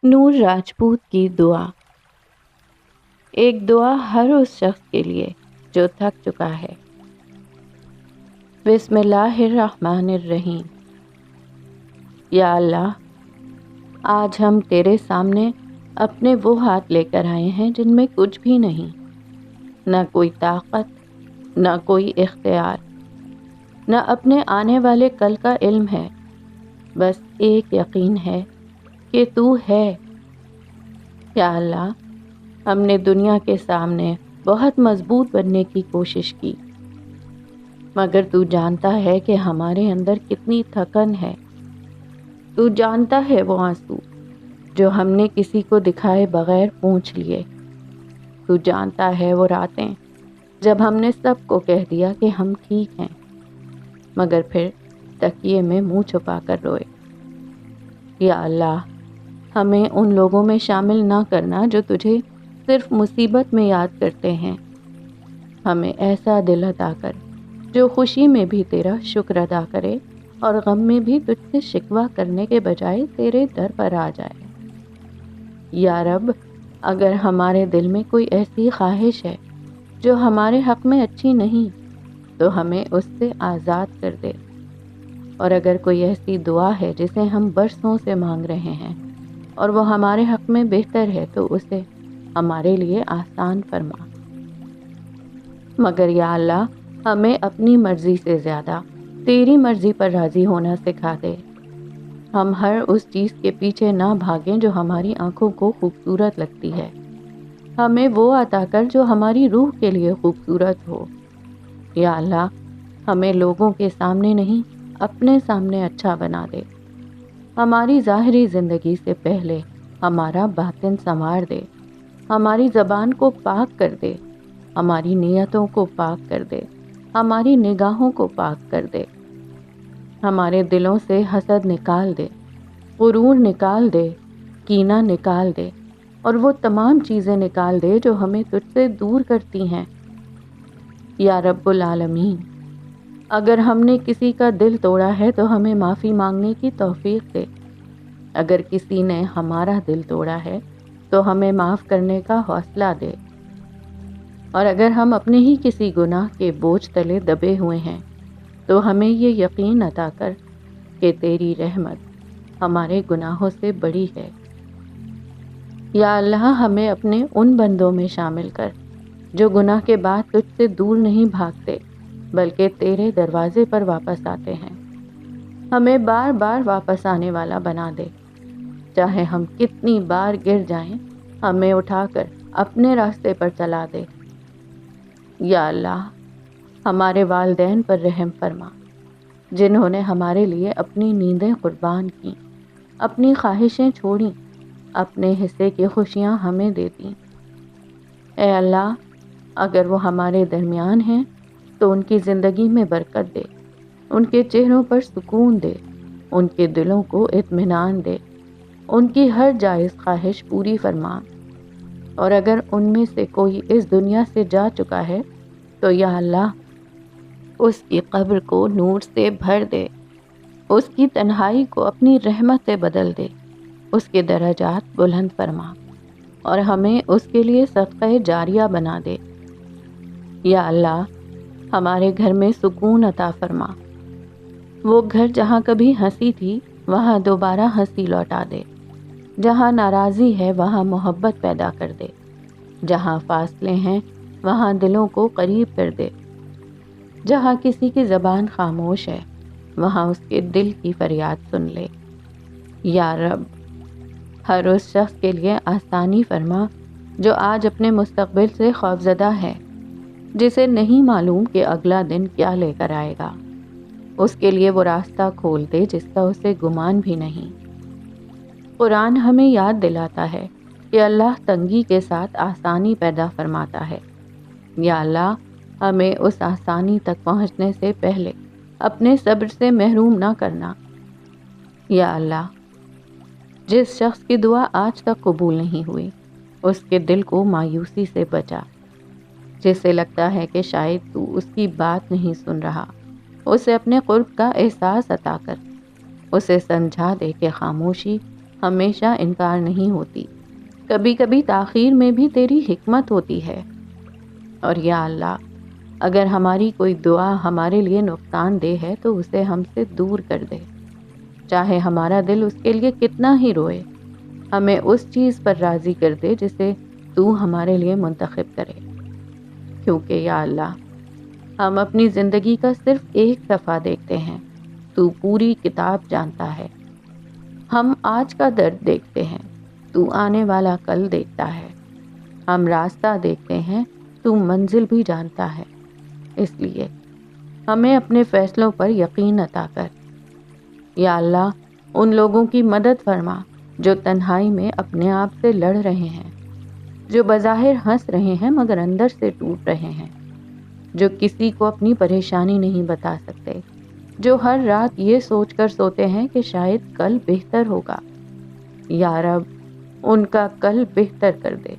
نور راجپوت کی دعا۔ ایک دعا ہر اس شخص کے لیے جو تھک چکا ہے۔ بسم اللہ الرحمن الرحیم۔ یا اللہ، آج ہم تیرے سامنے اپنے وہ ہاتھ لے کر آئے ہیں جن میں کچھ بھی نہیں، نہ کوئی طاقت، نہ کوئی اختیار، نہ اپنے آنے والے کل کا علم ہے، بس ایک یقین ہے کہ تو ہے۔ یا اللہ، ہم نے دنیا کے سامنے بہت مضبوط بننے کی کوشش کی، مگر تو جانتا ہے کہ ہمارے اندر کتنی تھکن ہے۔ تو جانتا ہے وہ آنسو جو ہم نے کسی کو دکھائے بغیر پونچھ لیے۔ تو جانتا ہے وہ راتیں جب ہم نے سب کو کہہ دیا کہ ہم ٹھیک ہیں، مگر پھر تکیے میں منہ چھپا کر روئے۔ یا اللہ، ہمیں ان لوگوں میں شامل نہ کرنا جو تجھے صرف مصیبت میں یاد کرتے ہیں۔ ہمیں ایسا دل عطا کر جو خوشی میں بھی تیرا شکر ادا کرے اور غم میں بھی تجھ سے شکوہ کرنے کے بجائے تیرے در پر آ جائے۔ یا رب، اگر ہمارے دل میں کوئی ایسی خواہش ہے جو ہمارے حق میں اچھی نہیں، تو ہمیں اس سے آزاد کر دے، اور اگر کوئی ایسی دعا ہے جسے ہم برسوں سے مانگ رہے ہیں اور وہ ہمارے حق میں بہتر ہے، تو اسے ہمارے لیے آسان فرما۔ مگر یا اللہ، ہمیں اپنی مرضی سے زیادہ تیری مرضی پر راضی ہونا سکھا دے۔ ہم ہر اس چیز کے پیچھے نہ بھاگیں جو ہماری آنکھوں کو خوبصورت لگتی ہے۔ ہمیں وہ عطا کر جو ہماری روح کے لیے خوبصورت ہو۔ یا اللہ، ہمیں لوگوں کے سامنے نہیں، اپنے سامنے اچھا بنا دے۔ ہماری ظاہری زندگی سے پہلے ہمارا باطن سنوار دے۔ ہماری زبان کو پاک کر دے، ہماری نیتوں کو پاک کر دے، ہماری نگاہوں کو پاک کر دے۔ ہمارے دلوں سے حسد نکال دے، غرور نکال دے، کینہ نکال دے، اور وہ تمام چیزیں نکال دے جو ہمیں تجھ سے دور کرتی ہیں۔ یا رب العالمین، اگر ہم نے کسی کا دل توڑا ہے تو ہمیں معافی مانگنے کی توفیق دے۔ اگر کسی نے ہمارا دل توڑا ہے تو ہمیں معاف کرنے کا حوصلہ دے۔ اور اگر ہم اپنے ہی کسی گناہ کے بوجھ تلے دبے ہوئے ہیں تو ہمیں یہ یقین عطا کر کہ تیری رحمت ہمارے گناہوں سے بڑی ہے۔ یا اللہ، ہمیں اپنے ان بندوں میں شامل کر جو گناہ کے بعد تجھ سے دور نہیں بھاگتے بلکہ تیرے دروازے پر واپس آتے ہیں۔ ہمیں بار بار واپس آنے والا بنا دے۔ چاہے ہم کتنی بار گر جائیں، ہمیں اٹھا کر اپنے راستے پر چلا دے۔ یا اللہ، ہمارے والدین پر رحم فرما جنہوں نے ہمارے لیے اپنی نیندیں قربان کیں، اپنی خواہشیں چھوڑیں، اپنے حصے کی خوشیاں ہمیں دے دیں۔ اے اللہ، اگر وہ ہمارے درمیان ہیں تو ان کی زندگی میں برکت دے، ان کے چہروں پر سکون دے، ان کے دلوں کو اطمینان دے، ان کی ہر جائز خواہش پوری فرما۔ اور اگر ان میں سے کوئی اس دنیا سے جا چکا ہے تو یا اللہ، اس کی قبر کو نور سے بھر دے، اس کی تنہائی کو اپنی رحمت سے بدل دے، اس کے درجات بلند فرما، اور ہمیں اس کے لیے صدقہ جاریہ بنا دے۔ یا اللہ، ہمارے گھر میں سکون عطا فرما۔ وہ گھر جہاں کبھی ہنسی تھی وہاں دوبارہ ہنسی لوٹا دے، جہاں ناراضی ہے وہاں محبت پیدا کر دے، جہاں فاصلے ہیں وہاں دلوں کو قریب کر دے، جہاں کسی کی زبان خاموش ہے وہاں اس کے دل کی فریاد سن لے۔ یا رب، ہر اس شخص کے لیے آسانی فرما جو آج اپنے مستقبل سے خوفزدہ ہے، جسے نہیں معلوم کہ اگلا دن کیا لے کر آئے گا۔ اس کے لیے وہ راستہ کھول دے جس کا اسے گمان بھی نہیں۔ قرآن ہمیں یاد دلاتا ہے کہ اللہ تنگی کے ساتھ آسانی پیدا فرماتا ہے۔ یا اللہ، ہمیں اس آسانی تک پہنچنے سے پہلے اپنے صبر سے محروم نہ کرنا۔ یا اللہ، جس شخص کی دعا آج تک قبول نہیں ہوئی، اس کے دل کو مایوسی سے بچا۔ جسے لگتا ہے کہ شاید تو اس کی بات نہیں سن رہا، اسے اپنے قرب کا احساس عطا کر۔ اسے سمجھا دے کہ خاموشی ہمیشہ انکار نہیں ہوتی، کبھی کبھی تاخیر میں بھی تیری حکمت ہوتی ہے۔ اور یا اللہ، اگر ہماری کوئی دعا ہمارے لیے نقصان دہ ہے تو اسے ہم سے دور کر دے، چاہے ہمارا دل اس کے لیے کتنا ہی روئے۔ ہمیں اس چیز پر راضی کر دے جسے تو ہمارے لیے منتخب کرے، کیونکہ یا اللہ، ہم اپنی زندگی کا صرف ایک صفحہ دیکھتے ہیں، تو پوری کتاب جانتا ہے۔ ہم آج کا درد دیکھتے ہیں، تو آنے والا کل دیکھتا ہے۔ ہم راستہ دیکھتے ہیں، تو منزل بھی جانتا ہے۔ اس لیے ہمیں اپنے فیصلوں پر یقین عطا کر۔ یا اللہ، ان لوگوں کی مدد فرما جو تنہائی میں اپنے آپ سے لڑ رہے ہیں، جو بظاہر ہنس رہے ہیں مگر اندر سے ٹوٹ رہے ہیں، جو کسی کو اپنی پریشانی نہیں بتا سکتے، جو ہر رات یہ سوچ کر سوتے ہیں کہ شاید کل بہتر ہوگا۔ یا رب، ان کا کل بہتر کر دے،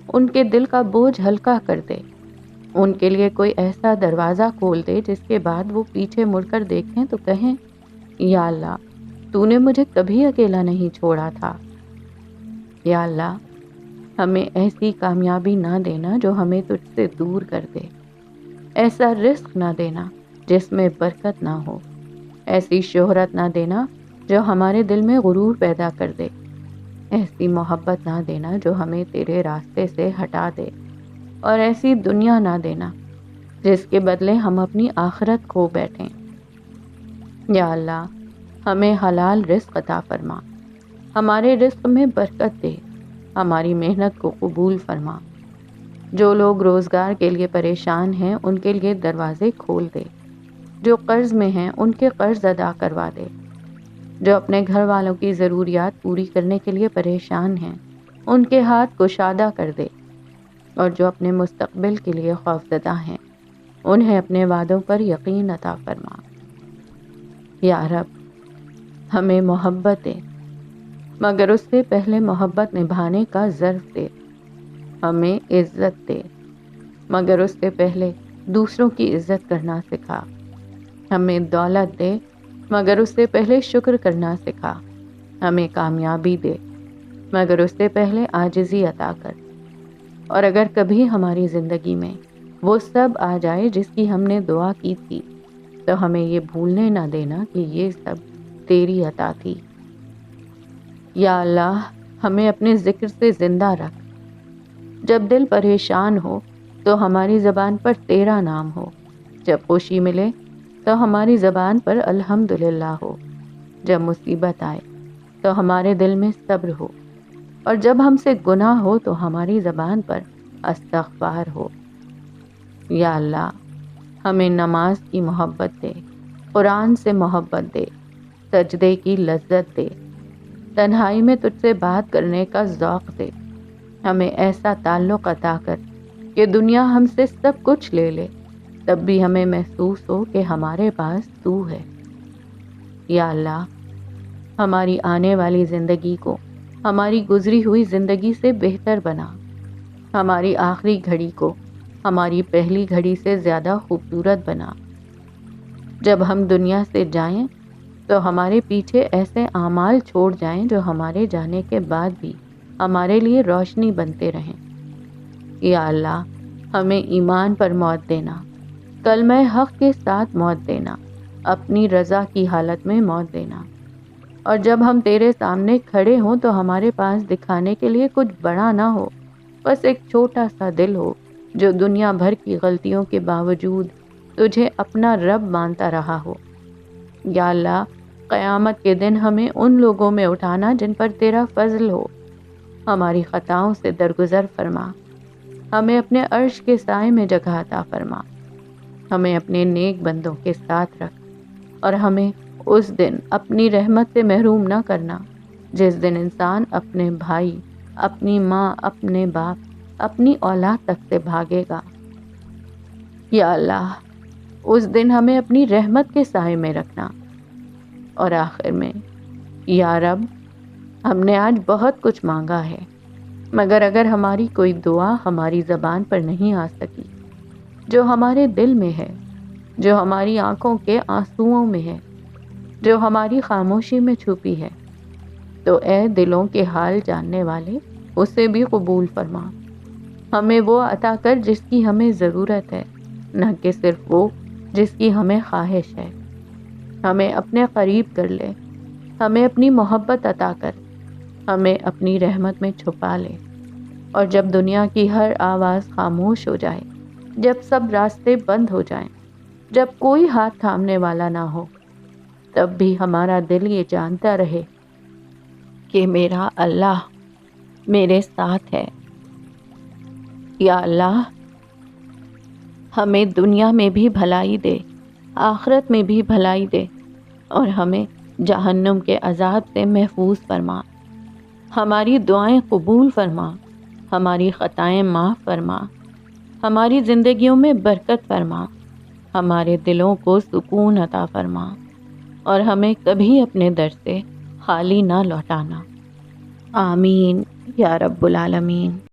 ان کے دل کا بوجھ ہلکا کر دے، ان کے لیے کوئی ایسا دروازہ کھول دے جس کے بعد وہ پیچھے مڑ کر دیکھیں تو کہیں، یا اللہ، تو نے مجھے کبھی اکیلا نہیں چھوڑا تھا۔ یا اللہ، ہمیں ایسی کامیابی نہ دینا جو ہمیں تجھ سے دور کر دے، ایسا رزق نہ دینا جس میں برکت نہ ہو، ایسی شہرت نہ دینا جو ہمارے دل میں غرور پیدا کر دے، ایسی محبت نہ دینا جو ہمیں تیرے راستے سے ہٹا دے، اور ایسی دنیا نہ دینا جس کے بدلے ہم اپنی آخرت کھو بیٹھیں۔ یا اللہ، ہمیں حلال رزق عطا فرما، ہمارے رزق میں برکت دے، ہماری محنت کو قبول فرما۔ جو لوگ روزگار کے لیے پریشان ہیں ان کے لیے دروازے کھول دے، جو قرض میں ہیں ان کے قرض ادا کروا دے، جو اپنے گھر والوں کی ضروریات پوری کرنے کے لیے پریشان ہیں ان کے ہاتھ کشادہ کر دے، اور جو اپنے مستقبل کے لیے خوفزدہ ہیں انہیں اپنے وعدوں پر یقین عطا فرما۔ یا رب، ہمیں محبت دے، مگر اس سے پہلے محبت نبھانے کا ظرف دے۔ ہمیں عزت دے، مگر اس سے پہلے دوسروں کی عزت کرنا سکھا۔ ہمیں دولت دے، مگر اس سے پہلے شکر کرنا سکھا۔ ہمیں کامیابی دے، مگر اس سے پہلے عاجزی عطا کر۔ اور اگر کبھی ہماری زندگی میں وہ سب آ جائے جس کی ہم نے دعا کی تھی تو ہمیں یہ بھولنے نہ دینا کہ یہ سب تیری عطا تھی۔ یا اللہ، ہمیں اپنے ذکر سے زندہ رکھ۔ جب دل پریشان ہو تو ہماری زبان پر تیرا نام ہو، جب خوشی ملے تو ہماری زبان پر الحمدللہ ہو، جب مصیبت آئے تو ہمارے دل میں صبر ہو، اور جب ہم سے گناہ ہو تو ہماری زبان پر استغفار ہو۔ یا اللہ، ہمیں نماز کی محبت دے، قرآن سے محبت دے، سجدے کی لذت دے، تنہائی میں تجھ سے بات کرنے کا ذوق دے۔ ہمیں ایسا تعلق عطا کر کہ دنیا ہم سے سب کچھ لے لے تب بھی ہمیں محسوس ہو کہ ہمارے پاس تو ہے۔ یا اللہ، ہماری آنے والی زندگی کو ہماری گزری ہوئی زندگی سے بہتر بنا، ہماری آخری گھڑی کو ہماری پہلی گھڑی سے زیادہ خوبصورت بنا۔ جب ہم دنیا سے جائیں تو ہمارے پیچھے ایسے اعمال چھوڑ جائیں جو ہمارے جانے کے بعد بھی ہمارے لیے روشنی بنتے رہیں۔ یا اللہ، ہمیں ایمان پر موت دینا، کلمہ حق کے ساتھ موت دینا، اپنی رضا کی حالت میں موت دینا، اور جب ہم تیرے سامنے کھڑے ہوں تو ہمارے پاس دکھانے کے لیے کچھ بڑا نہ ہو، بس ایک چھوٹا سا دل ہو جو دنیا بھر کی غلطیوں کے باوجود تجھے اپنا رب مانتا رہا ہو۔ یا اللہ، قیامت کے دن ہمیں ان لوگوں میں اٹھانا جن پر تیرا فضل ہو۔ ہماری خطاؤں سے درگزر فرما، ہمیں اپنے عرش کے سائے میں جگہ عطا فرما، ہمیں اپنے نیک بندوں کے ساتھ رکھ، اور ہمیں اس دن اپنی رحمت سے محروم نہ کرنا جس دن انسان اپنے بھائی، اپنی ماں، اپنے باپ، اپنی اولاد تک سے بھاگے گا۔ یا اللہ، اس دن ہمیں اپنی رحمت کے سائے میں رکھنا۔ اور آخر میں، یا رب، ہم نے آج بہت کچھ مانگا ہے، مگر اگر ہماری کوئی دعا ہماری زبان پر نہیں آ سکی، جو ہمارے دل میں ہے، جو ہماری آنکھوں کے آنسوؤں میں ہے، جو ہماری خاموشی میں چھپی ہے، تو اے دلوں کے حال جاننے والے اسے بھی قبول فرما۔ ہمیں وہ عطا کر جس کی ہمیں ضرورت ہے، نہ کہ صرف وہ جس کی ہمیں خواہش ہے۔ ہمیں اپنے قریب کر لے، ہمیں اپنی محبت عطا کر، ہمیں اپنی رحمت میں چھپا لے، اور جب دنیا کی ہر آواز خاموش ہو جائے، جب سب راستے بند ہو جائیں، جب کوئی ہاتھ تھامنے والا نہ ہو، تب بھی ہمارا دل یہ جانتا رہے کہ میرا اللہ میرے ساتھ ہے۔ یا اللہ، ہمیں دنیا میں بھی بھلائی دے، آخرت میں بھی بھلائی دے، اور ہمیں جہنم کے عذاب سے محفوظ فرما۔ ہماری دعائیں قبول فرما، ہماری خطائیں معاف فرما، ہماری زندگیوں میں برکت فرما، ہمارے دلوں کو سکون عطا فرما، اور ہمیں کبھی اپنے در سے خالی نہ لوٹانا۔ آمین یا رب العالمین۔